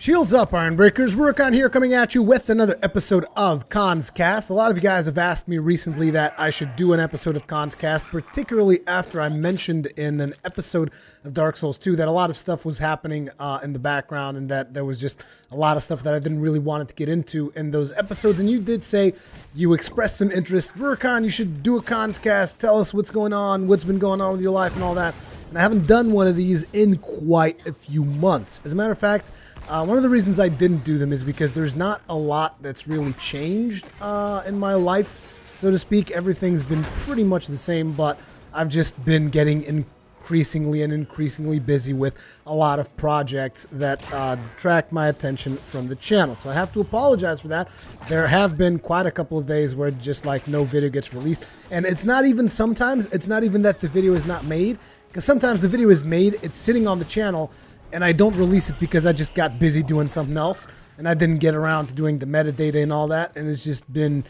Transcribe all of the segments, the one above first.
Shields up, Iron Breakers. Rurikhan here, coming at you with another episode of Kast. A lot of you guys have asked me recently that I should do an episode of Kast, particularly after I mentioned in an episode of Dark Souls 2 that a lot of stuff was happening in the background, and that there was just a lot of stuff that I didn't really want to get into in those episodes. And you did say you expressed some interest. Rurikhan, you should do a Kast. Tell us what's going on, what's been going on with your life and all that. And I haven't done one of these in quite a few months. As a matter of fact, one of the reasons I didn't do them is because there's not a lot that's really changed in my life, so to speak. Everything's been pretty much the same, but I've just been getting increasingly busy with a lot of projects that detract my attention from the channel. So I have to apologize for that. There have been quite a couple of days where just like no video gets released, and it's not even sometimes, it's not even that the video is not made, because sometimes the video is made, it's sitting on the channel, and I don't release it because I just got busy doing something else, and I didn't get around to doing the metadata and all that, and it's just been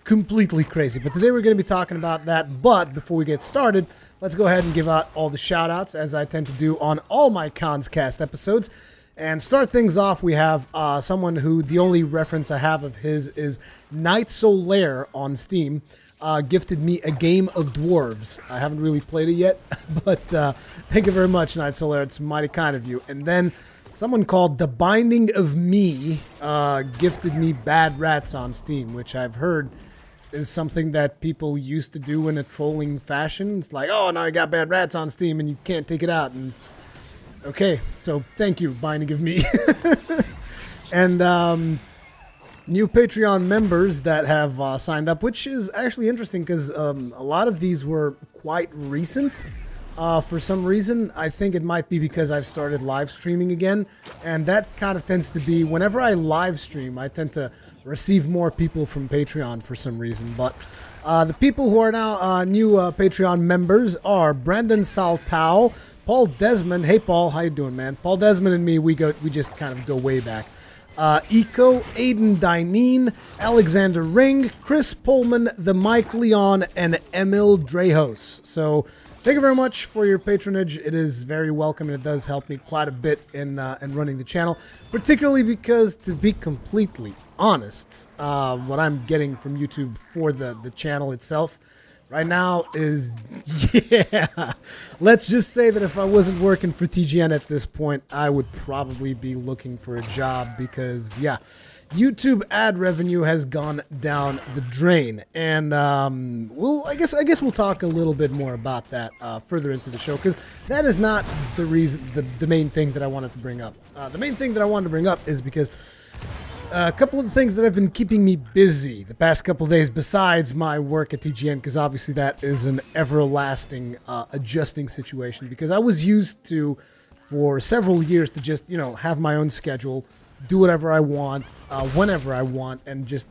completely crazy. But today we're going to be talking about that. But before we get started, let's go ahead and give out all the shout-outs, as I tend to do on all my Kast episodes. And start things off, we have someone who the only reference I have of his is Night Solaire on Steam. Gifted me a game of dwarves. I haven't really played it yet, but thank you very much, Night Solaire. It's mighty kind of you. And then someone called The Binding of Me gifted me Bad Rats on Steam, which I've heard is something that people used to do in a trolling fashion. It's like, oh, now I got Bad Rats on Steam and you can't take it out. And okay, so thank you, Binding of Me. And new Patreon members that have signed up, which is actually interesting because a lot of these were quite recent. For some reason, I think it might be because I've started live streaming again, and that kind of tends to be, whenever I live stream, I tend to receive more people from Patreon for some reason. But the people who are now new Patreon members are Brandon Saltao, Paul Desmond. Hey Paul, how you doing, man? Paul Desmond and me, we just kind of go way back. Eco, Aiden Dineen, Alexander Ring, Chris Pullman, the Mike Leon, and Emil Drehos. So thank you very much for your patronage. It is very welcome, and it does help me quite a bit in running the channel, particularly because, to be completely honest, what I'm getting from YouTube for the channel itself right now is, yeah, let's just say that if I wasn't working for TGN at this point, I would probably be looking for a job because, yeah, YouTube ad revenue has gone down the drain. And, I guess we'll talk a little bit more about that further into the show, because that is not the reason, the main thing that I wanted to bring up. The main thing that I wanted to bring up is because a couple of things that have been keeping me busy the past couple of days, besides my work at TGN, because obviously that is an everlasting adjusting situation, because I was used to, for several years, to just, have my own schedule, do whatever I want, whenever I want, and just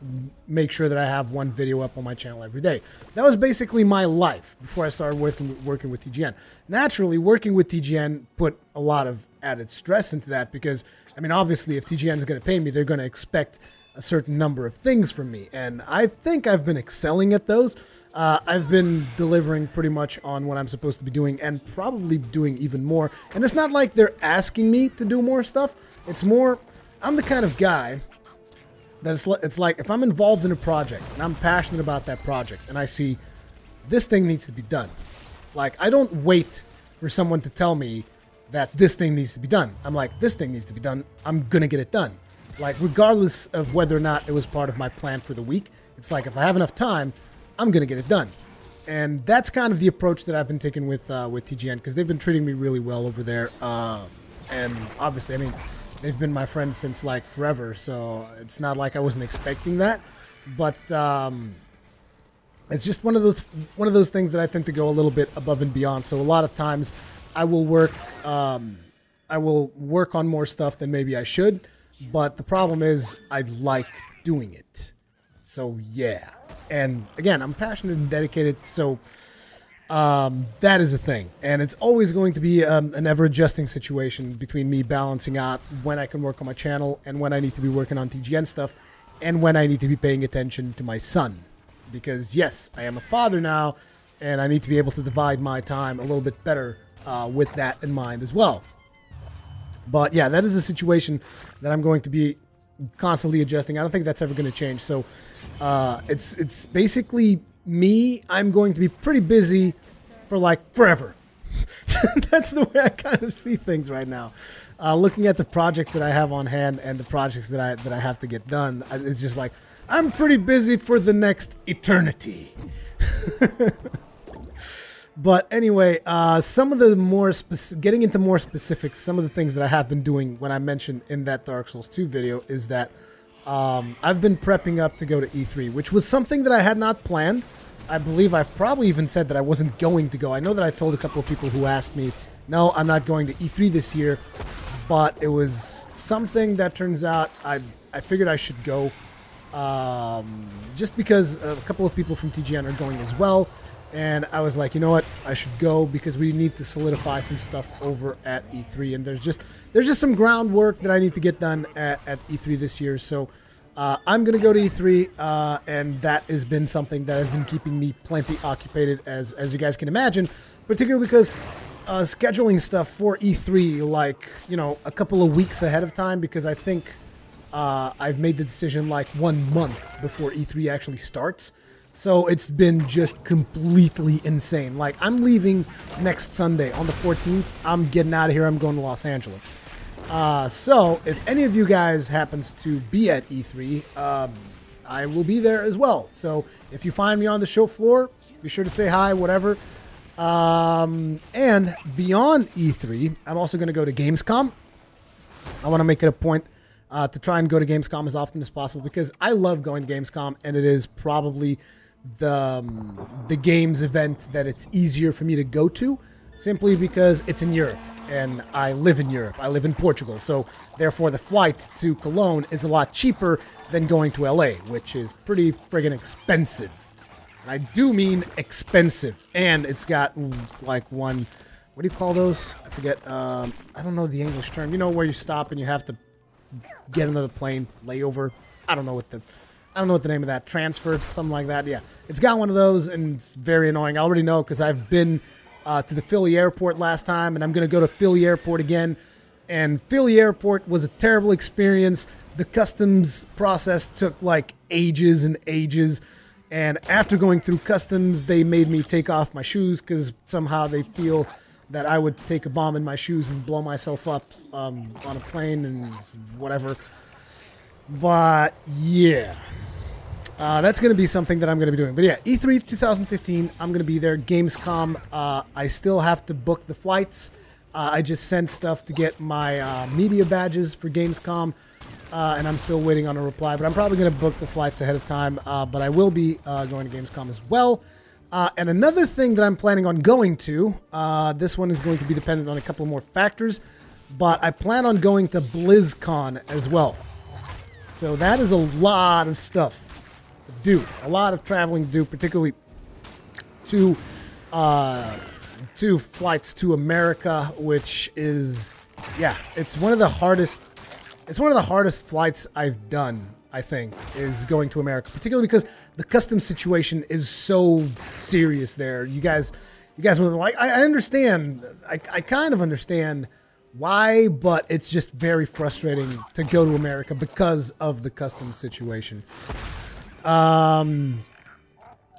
make sure that I have one video up on my channel every day. That was basically my life before I started working with TGN. Naturally, working with TGN put a lot of added stress into that because, I mean, obviously, if TGN is going to pay me, they're going to expect a certain number of things from me. And I think I've been excelling at those. I've been delivering pretty much on what I'm supposed to be doing, and probably doing even more. And it's not like they're asking me to do more stuff. It's more, I'm the kind of guy that it's like if I'm involved in a project and I'm passionate about that project and I see this thing needs to be done, like, I don't wait for someone to tell me that this thing needs to be done. I'm like, this thing needs to be done. I'm going to get it done. Like, regardless of whether or not it was part of my plan for the week, it's like, if I have enough time, I'm going to get it done. And that's kind of the approach that I've been taking with TGN, because they've been treating me really well over there. And obviously, I mean, they've been my friends since like forever, so it's not like I wasn't expecting that. But it's just one of those things that I tend to go a little bit above and beyond. So a lot of times I will work on more stuff than maybe I should, but the problem is I like doing it. So yeah, and again, I'm passionate and dedicated, so that is a thing, and it's always going to be an ever-adjusting situation between me balancing out when I can work on my channel and when I need to be working on TGN stuff and when I need to be paying attention to my son, because yes, I am a father now, and I need to be able to divide my time a little bit better with that in mind as well. But yeah, that is a situation that I'm going to be constantly adjusting. I don't think that's ever going to change. So it's basically me. I'm going to be pretty busy for like forever. That's the way I kind of see things right now. Looking at the project that I have on hand and the projects that I have to get done, it's just like I'm pretty busy for the next eternity. But anyway, some of the more getting into more specifics, some of the things that I have been doing when I mentioned in that Dark Souls 2 video is that I've been prepping up to go to E3, which was something that I had not planned. I believe I've probably even said that I wasn't going to go. I know that I told a couple of people who asked me, no, I'm not going to E3 this year, but it was something that turns out I figured I should go just because a couple of people from TGN are going as well. And I was like, you know what, I should go because we need to solidify some stuff over at E3. And there's just some groundwork that I need to get done at E3 this year. So I'm going to go to E3, and that has been something that has been keeping me plenty occupied, as you guys can imagine, particularly because scheduling stuff for E3, like, you know, a couple of weeks ahead of time, because I think I've made the decision like 1 month before E3 actually starts. So it's been just completely insane. Like, I'm leaving next Sunday on the 14th. I'm getting out of here. I'm going to Los Angeles. So if any of you guys happens to be at E3, I will be there as well. So if you find me on the show floor, be sure to say hi, whatever. And beyond E3, I'm also going to go to Gamescom. I want to make it a point to try and go to Gamescom as often as possible because I love going to Gamescom, and it is probably the games event that it's easier for me to go to, simply because it's in Europe, and I live in Europe. I live in Portugal, so therefore the flight to Cologne is a lot cheaper than going to LA, which is pretty friggin' expensive. And I do mean expensive, and it's got like one, what do you call those? I forget. I don't know the English term. You know, where you stop and you have to get another plane, layover. I don't know what the name of that, transfer, something like that. Yeah, it's got one of those, and it's very annoying. I already know because I've been to the Philly airport last time, and I'm going to go to Philly airport again. And Philly airport was a terrible experience. The customs process took like ages and ages. And after going through customs, they made me take off my shoes because somehow they feel that I would take a bomb in my shoes and blow myself up on a plane and whatever. But yeah, that's going to be something that I'm going to be doing. But yeah, E3 2015, I'm going to be there. Gamescom, I still have to book the flights. I just sent stuff to get my media badges for Gamescom, and I'm still waiting on a reply. But I'm probably going to book the flights ahead of time. But I will be going to Gamescom as well. And another thing that I'm planning on going to, this one is going to be dependent on a couple more factors, but I plan on going to BlizzCon as well. So that is a lot of stuff to do, a lot of traveling to do, particularly to flights to America, which is, yeah, it's one of the hardest flights I've done, I think, is going to America, particularly because the customs situation is so serious there. You guys were like, I understand, I kind of understand why, but it's just very frustrating to go to America because of the customs situation.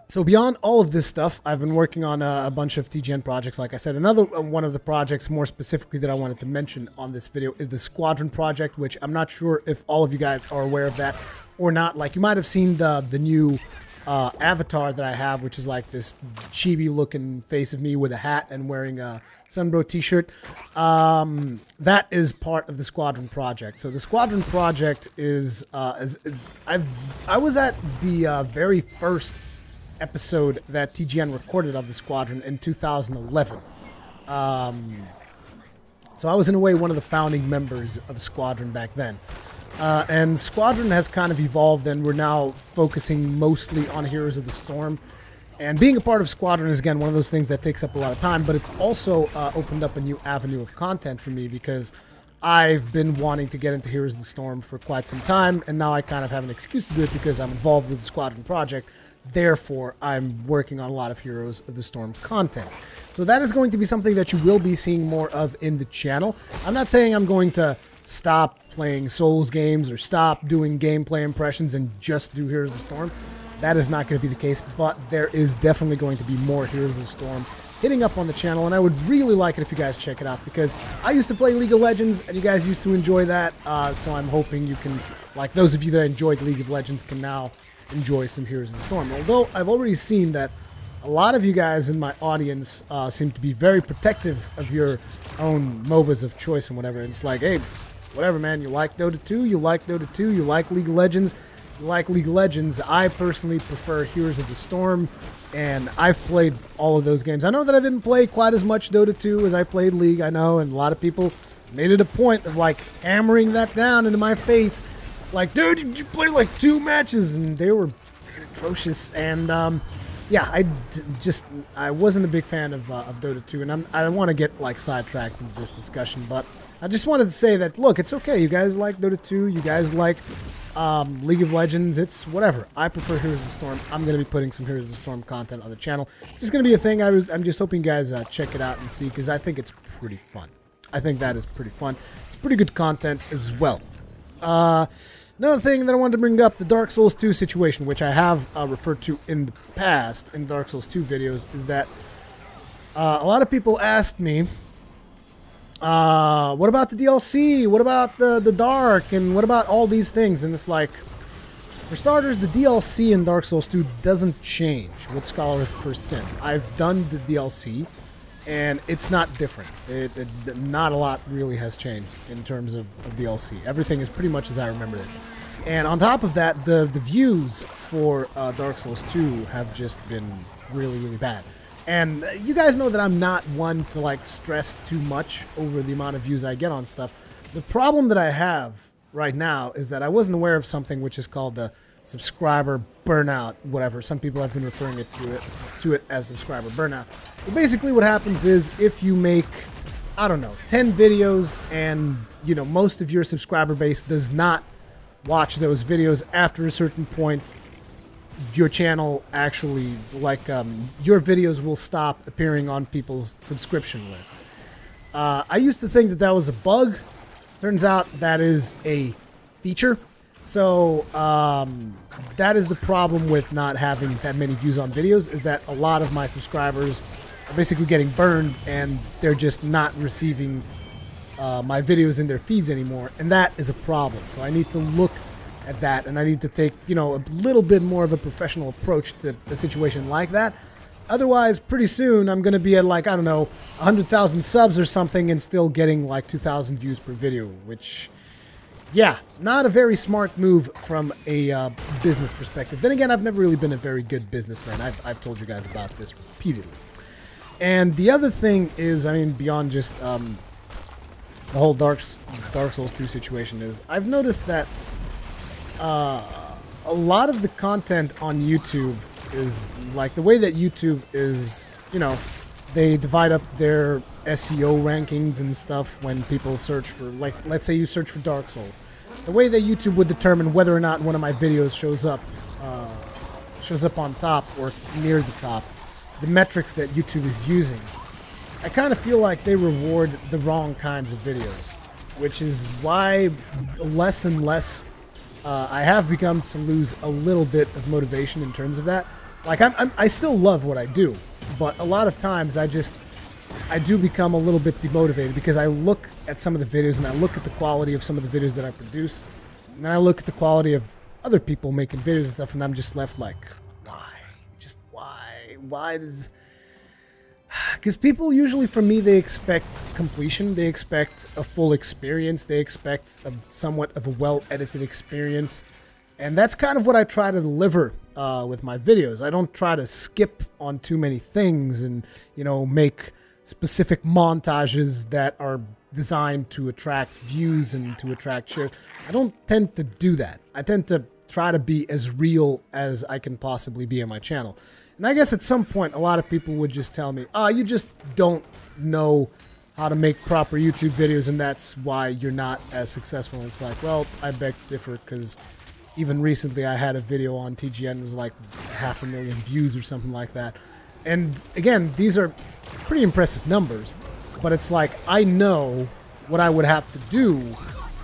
So beyond all of this stuff, I've been working on a bunch of TGN projects. Like I said, another one of the projects more specifically that I wanted to mention on this video is the Squadron project, which I'm not sure if all of you guys are aware of that or not. Like, you might have seen the new avatar that I have, which is like this chibi looking face of me with a hat and wearing a Sunbro t-shirt. That is part of the Squadron project. So the Squadron project is I was at the very first episode that TGN recorded of the Squadron in 2011. So I was in a way one of the founding members of Squadron back then. And Squadron has kind of evolved, and we're now focusing mostly on Heroes of the Storm. And being a part of Squadron is, again, one of those things that takes up a lot of time, but it's also opened up a new avenue of content for me because I've been wanting to get into Heroes of the Storm for quite some time, and now I kind of have an excuse to do it because I'm involved with the Squadron project. Therefore, I'm working on a lot of Heroes of the Storm content. So that is going to be something that you will be seeing more of in the channel. I'm not saying I'm going to stop playing Souls games or stop doing gameplay impressions and just do Heroes of the Storm. That is not going to be the case, but there is definitely going to be more Heroes of the Storm hitting up on the channel, and I would really like it if you guys check it out, because I used to play League of Legends, and you guys used to enjoy that, so I'm hoping you can, like those of you that enjoyed League of Legends, can now enjoy some Heroes of the Storm. Although I've already seen that a lot of you guys in my audience seem to be very protective of your own MOBAs of choice and whatever. And it's like, hey, whatever, man, you like Dota 2, you like Dota 2, you like League of Legends, you like League of Legends. I personally prefer Heroes of the Storm, and I've played all of those games. I know that I didn't play quite as much Dota 2 as I played League, I know, and a lot of people made it a point of, like, hammering that down into my face. Like, dude, you played, like, 2 matches, and they were atrocious. And, yeah, I wasn't a big fan of Dota 2, and I don't want to get, like, sidetracked into this discussion, but I just wanted to say that, look, it's okay. You guys like Dota 2, you guys like League of Legends, it's whatever. I prefer Heroes of the Storm. I'm going to be putting some Heroes of the Storm content on the channel. It's just going to be a thing. I'm just hoping you guys check it out and see, because I think it's pretty fun. I think that is pretty fun. It's pretty good content as well. Another thing that I wanted to bring up, the Dark Souls 2 situation, which I have referred to in the past in Dark Souls 2 videos, is that a lot of people asked me, what about the DLC? What about the Dark? And what about all these things? And it's like, for starters, the DLC in Dark Souls 2 doesn't change with Scholar of the First Sin. I've done the DLC, and it's not different. Not a lot really has changed in terms of DLC. Everything is pretty much as I remember it. And on top of that, the views for Dark Souls 2 have just been really, really bad. And you guys know that I'm not one to, like, stress too much over the amount of views I get on stuff. The problem that I have right now is that I wasn't aware of something which is called the subscriber burnout, whatever. Some people have been referring to it as subscriber burnout. But basically what happens is, if you make, I don't know, 10 videos and, you know, most of your subscriber base does not watch those videos, after a certain point, your channel actually, like, your videos will stop appearing on people's subscription lists. I used to think that that was a bug. Turns out that is a feature. So that is the problem with not having that many views on videos, is that a lot of my subscribers are basically getting burned, and they're just not receiving my videos in their feeds anymore, and that is a problem. So I need to look at that, and I need to take, you know, a little bit more of a professional approach to a situation like that. Otherwise, pretty soon I'm going to be at, like, I don't know, 100,000 subs or something, and still getting like 2,000 views per video, which, yeah, not a very smart move from a business perspective. Then again, I've never really been a very good businessman. I've told you guys about this repeatedly. And the other thing is, I mean, beyond just the whole Dark Souls 2 situation, is I've noticed that a lot of the content on YouTube is, like, the way that YouTube is, you know, they divide up their SEO rankings and stuff when people search for, like, let's say you search for Dark Souls. The way that YouTube would determine whether or not one of my videos shows up on top or near the top, the metrics that YouTube is using, I kind of feel like they reward the wrong kinds of videos, which is why less and less I have become to lose a little bit of motivation in terms of that. Like, I still love what I do, but a lot of times I do become a little bit demotivated, because I look at some of the videos, and I look at the quality of some of the videos that I produce, and then I look at the quality of other people making videos and stuff, and I'm just left like, why? Just why? Why does... Because people usually, for me, they expect completion, they expect a full experience, they expect somewhat of a well-edited experience, and that's kind of what I try to deliver with my videos. I don't try to skip on too many things and, you know, make specific montages that are designed to attract views and to attract shares. I don't tend to do that. I tend to try to be as real as I can possibly be on my channel. And I guess at some point, a lot of people would just tell me, oh, you just don't know how to make proper YouTube videos, and that's why you're not as successful. And it's like, well, I beg to differ, because even recently I had a video on TGN, it was like 500,000 views or something like that. And again, these are pretty impressive numbers, but it's like I know what I would have to do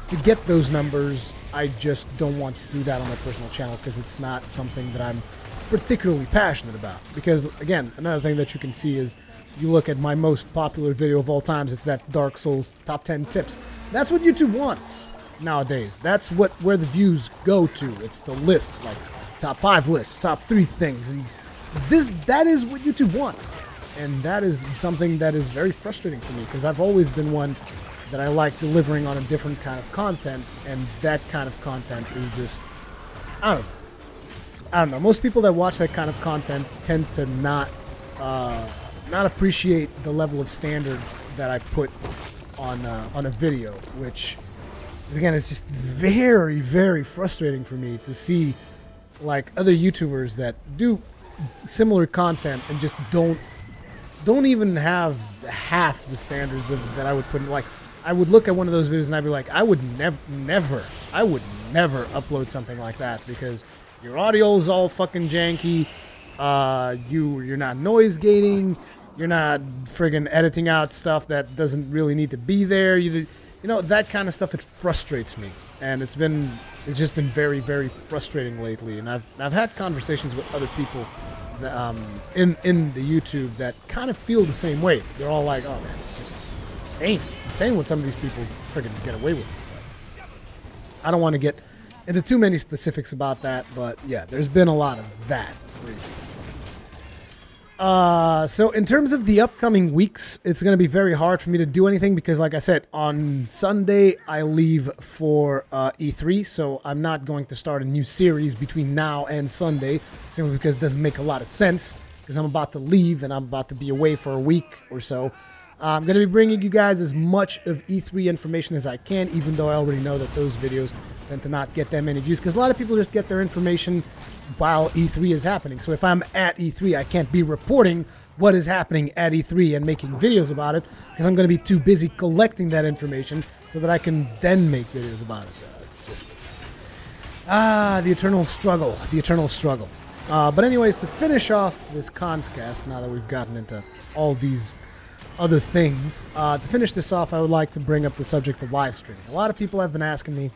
to get those numbers. I just don't want to do that on my personal channel because it's not something that I'm particularly passionate about. Because again, another thing that you can see is you look at my most popular video of all times, it's that Dark Souls top 10 tips. That's what YouTube wants nowadays. That's where the views go to. It's the lists, like top 5 lists, top 3 things, and that is what YouTube wants. And that is something that is very frustrating for me because I've always been one that I like delivering on a different kind of content, and that kind of content is just, I don't know. Most people that watch that kind of content tend to not appreciate the level of standards that I put on a video, which, again, it's just very, very frustrating for me to see like other YouTubers that do similar content and just don't even have half the standards that I would put in. Like, I would look at one of those videos and I'd be like, I would never upload something like that because your audio is all fucking janky. You're not noise gating. You're not friggin' editing out stuff that doesn't really need to be there. You know, that kind of stuff, it frustrates me, and it's just been very, very frustrating lately. And I've had conversations with other people that, in the YouTube that kind of feel the same way. They're all like, "Oh man, it's insane. It's insane what some of these people friggin' get away with." I don't want to get into too many specifics about that, but yeah, there's been a lot of that recently. So in terms of the upcoming weeks, it's going to be very hard for me to do anything because, like I said, on Sunday I leave for E3, so I'm not going to start a new series between now and Sunday, simply because it doesn't make a lot of sense, because I'm about to leave and I'm about to be away for a week or so. I'm going to be bringing you guys as much of E3 information as I can, even though I already know that those videos tend to not get that many views, because a lot of people just get their information while E3 is happening. So if I'm at E3, I can't be reporting what is happening at E3 and making videos about it, because I'm going to be too busy collecting that information so that I can then make videos about it. It's just, the eternal struggle, but anyways, to finish off this Cast, now that we've gotten into all these other things, to finish this off, I would like to bring up the subject of live streaming. A lot of people have been asking me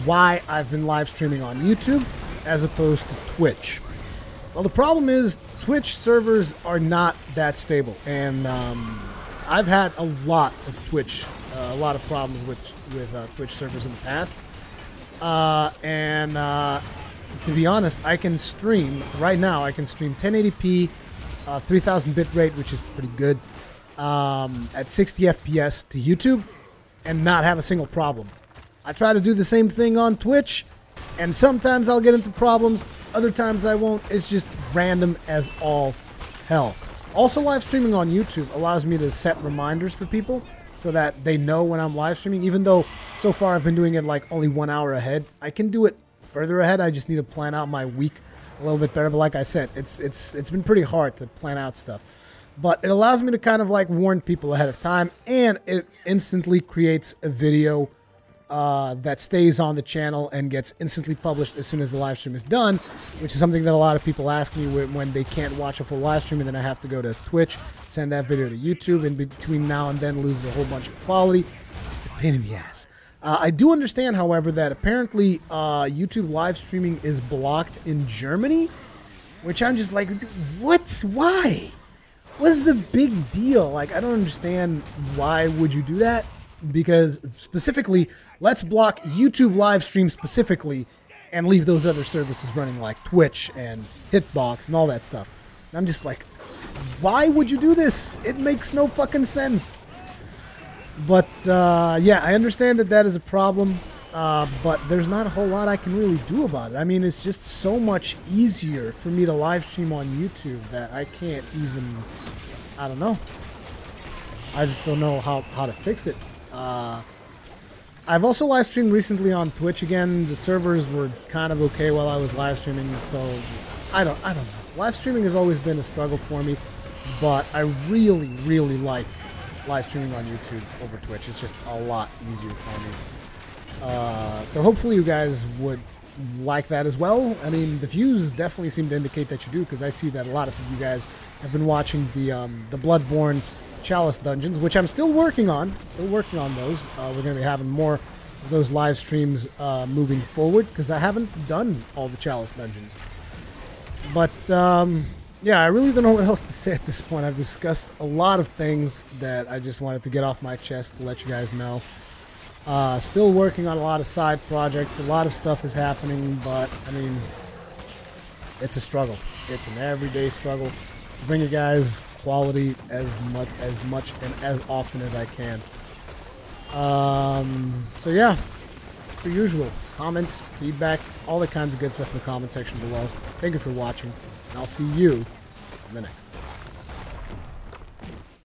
why I've been live streaming on YouTube as opposed to Twitch. Well, the problem is Twitch servers are not that stable, and I've had a lot of a lot of problems with Twitch servers in the past. To be honest, I can stream right now. I can stream 1080p, 3000 bit rate, which is pretty good, at 60 FPS to YouTube, and not have a single problem. I try to do the same thing on Twitch, and sometimes I'll get into problems, other times I won't. It's just random as all hell. Also, live streaming on YouTube allows me to set reminders for people so that they know when I'm live streaming, even though so far I've been doing it like only 1 hour ahead. I can do it further ahead. I just need to plan out my week a little bit better. But like I said, it's been pretty hard to plan out stuff. But it allows me to kind of like warn people ahead of time, and it instantly creates a video that stays on the channel and gets instantly published as soon as the live stream is done, which is something that a lot of people ask me when they can't watch a full live stream, and then I have to go to Twitch, send that video to YouTube, and between now and then loses a whole bunch of quality. It's a pain in the ass. I do understand, however, that apparently YouTube live streaming is blocked in Germany, which I'm just like, what? Why? What's the big deal? Like, I don't understand why would you do that? Because specifically, let's block YouTube live stream specifically and leave those other services running like Twitch and Hitbox and all that stuff. And I'm just like, why would you do this? It makes no fucking sense. But yeah, I understand that is a problem, but there's not a whole lot I can really do about it. I mean, it's just so much easier for me to live stream on YouTube that I can't even, I don't know. I just don't know how to fix it. I've also live streamed recently on Twitch again. The servers were kind of okay while I was live streaming, so I don't know. Live streaming has always been a struggle for me, but I really like live streaming on YouTube over Twitch. It's just a lot easier for me. So hopefully you guys would like that as well. I mean, the views definitely seem to indicate that you do, because I see that a lot of you guys have been watching the Bloodborne Chalice dungeons, which I'm still working on. Still working on those. We're going to be having more of those live streams moving forward, because I haven't done all the Chalice dungeons. But yeah, I really don't know what else to say at this point. I've discussed a lot of things that I just wanted to get off my chest to let you guys know. Still working on a lot of side projects. A lot of stuff is happening, but I mean, it's a struggle. It's an everyday struggle to bring you guys quality as much and as often as I can. So yeah, per usual, comments, feedback, all that kinds of good stuff in the comment section below. Thank you for watching, and I'll see you in the next one.